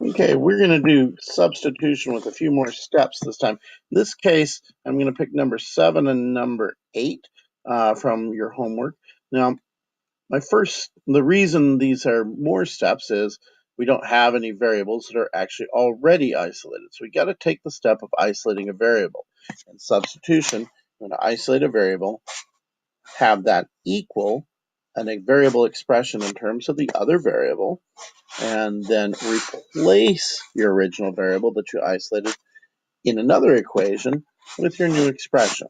Okay, we're going to do substitution with a few more steps this time. In this case, I'm going to pick number 7 and number 8 from your homework. Now, the reason these are more steps is we don't have any variables that are actually already isolated. So we got to take the step of isolating a variable. In substitution, I'm going to isolate a variable, have that equal a variable expression in terms of the other variable, and then replace your original variable that you isolated in another equation with your new expression.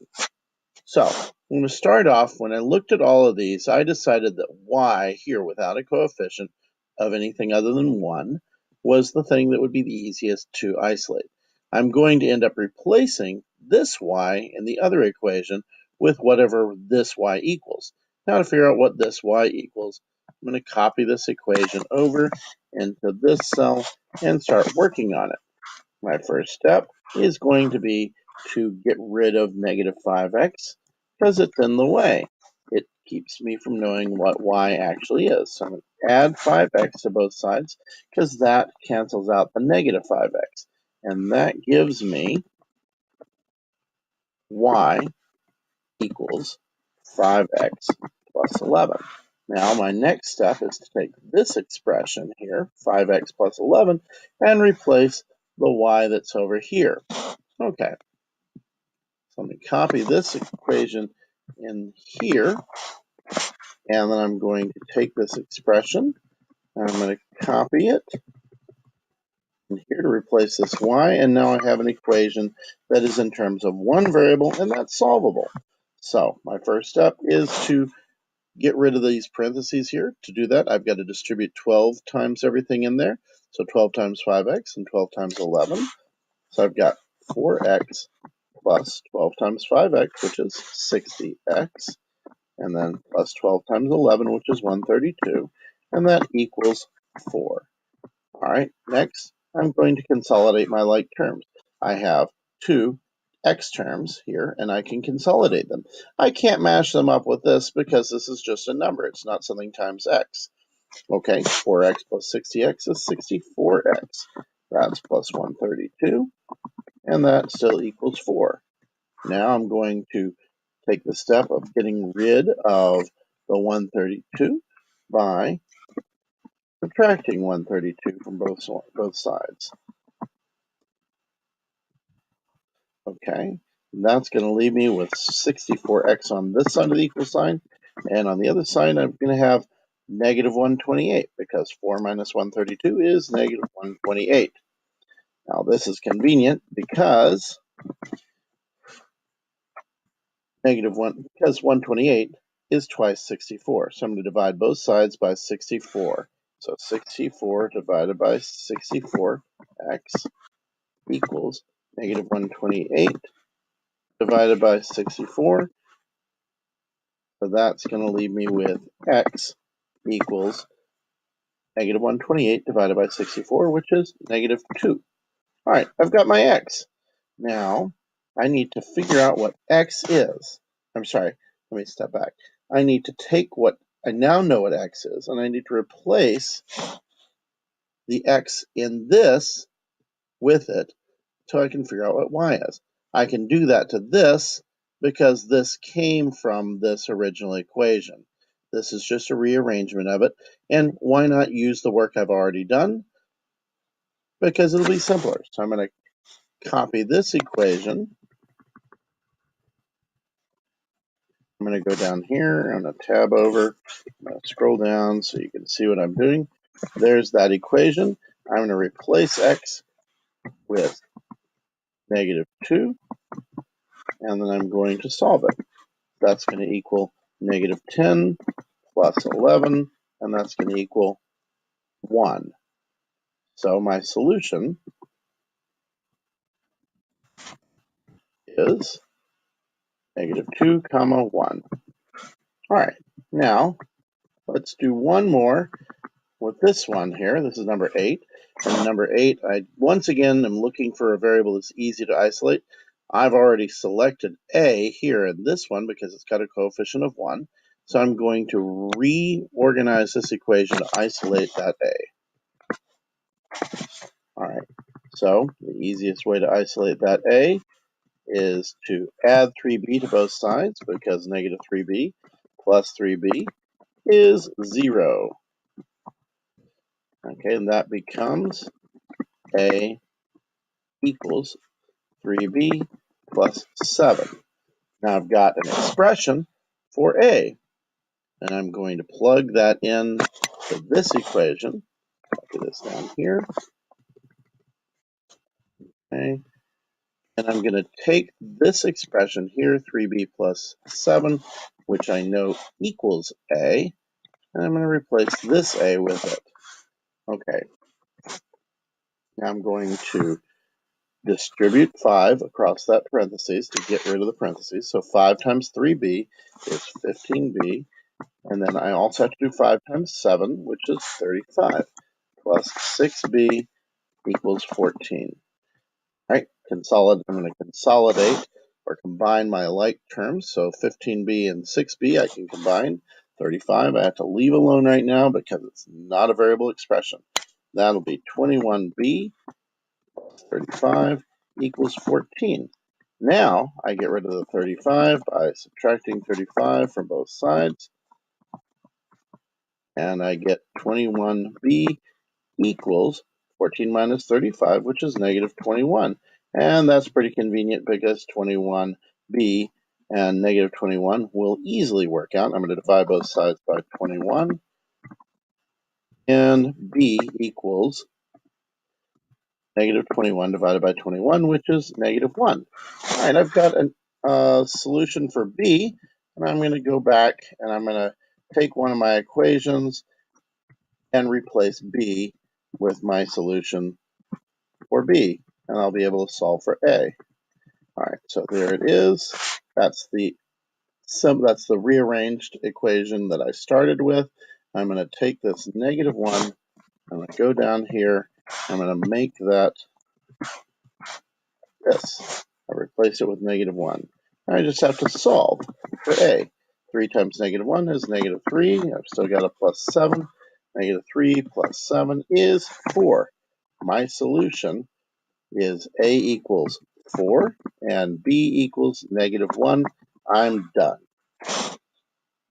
So I'm going to start off. When I looked at all of these, I decided that y here without a coefficient of anything other than 1 was the thing that would be the easiest to isolate. I'm going to end up replacing this y in the other equation with whatever this y equals. Now to figure out what this y equals, I'm going to copy this equation over into this cell and start working on it. My first step is going to be to get rid of negative 5x because it's in the way. It keeps me from knowing what y actually is. So I'm going to add 5x to both sides because that cancels out the negative 5x. And that gives me y equals 5x plus 11. Now my next step is to take this expression here, 5x plus 11, and replace the y that's over here. Okay, so let me copy this equation in here, and then I'm going to take this expression, and I'm going to copy it in here to replace this y, and now I have an equation that is in terms of one variable, and that's solvable. So my first step is to get rid of these parentheses here. To do that, I've got to distribute 12 times everything in there. So 12 times 5x and 12 times 11. So I've got 4x plus 12 times 5x, which is 60x, and then plus 12 times 11, which is 132, and that equals 4. All right, next, I'm going to consolidate my like terms. I have two x terms here, and I can consolidate them. I can't mash them up with this because this is just a number. It's not something times x. Okay, 4x plus 60x is 64x. That's plus 132, and that still equals 4. Now I'm going to take the step of getting rid of the 132 by subtracting 132 from both sides. Okay, and that's going to leave me with 64x on this side of the equal sign, and on the other side I'm going to have negative 128 because 4 minus 132 is negative 128. Now this is convenient because because 128 is twice 64. So I'm going to divide both sides by 64. So 64 divided by 64x equals negative 128 divided by 64. So that's going to leave me with x equals negative 128 divided by 64, which is negative 2. All right, I've got my x. Now, I need to figure out what x is. I'm sorry, let me step back. I need to take what I now know what x is, and I need to replace the x in this with it so I can figure out what y is. I can do that to this because this came from this original equation. This is just a rearrangement of it, and why not use the work I've already done? Because it'll be simpler. So I'm going to copy this equation. I'm going to go down here. I'm going to tab over. I'm going to scroll down so you can see what I'm doing. There's that equation. I'm going to replace x with negative 2, and then I'm going to solve it. That's going to equal negative 10 plus 11, and that's going to equal 1. So my solution is negative 2 comma 1. All right, now let's do one more with this one here. This is number 8. And number 8, I once again am looking for a variable that's easy to isolate. I've already selected a here in this one because it's got a coefficient of 1. So I'm going to reorganize this equation to isolate that a. So the easiest way to isolate that A is to add 3b to both sides, because negative 3b plus 3b is 0. Okay, and that becomes A equals 3b plus 7. Now I've got an expression for A, and I'm going to plug that in to this equation. I'll do this down here. Okay, and I'm going to take this expression here, 3b plus 7, which I know equals A, and I'm going to replace this A with it. Okay, now I'm going to distribute 5 across that parentheses to get rid of the parentheses. So 5 times 3b is 15b. And then I also have to do 5 times 7, which is 35, plus 6b equals 14. All right, I'm going to consolidate or combine my like terms. So 15b and 6b I can combine. 35 I have to leave alone right now because it's not a variable expression. That'll be 21b 35 equals 14. Now I get rid of the 35 by subtracting 35 from both sides, and I get 21b equals 14 minus 35, which is negative 21. And that's pretty convenient because 21b and negative 21 will easily work out. I'm going to divide both sides by 21, and b equals negative 21 divided by 21, which is negative 1. All right, I've got a solution for b, and I'm going to go back and I'm going to take one of my equations and replace b with my solution for b, and I'll be able to solve for a. All right, so there it is. That's the rearranged equation that I started with. I'm going to take this negative 1, I'm going to go down here, I'm going to make that this. I replace it with negative 1. I just have to solve for a. 3 times negative 1 is negative 3. I've still got a plus 7. Negative 3 plus 7 is 4. My solution is a equals 4 and b equals negative 1. I'm done.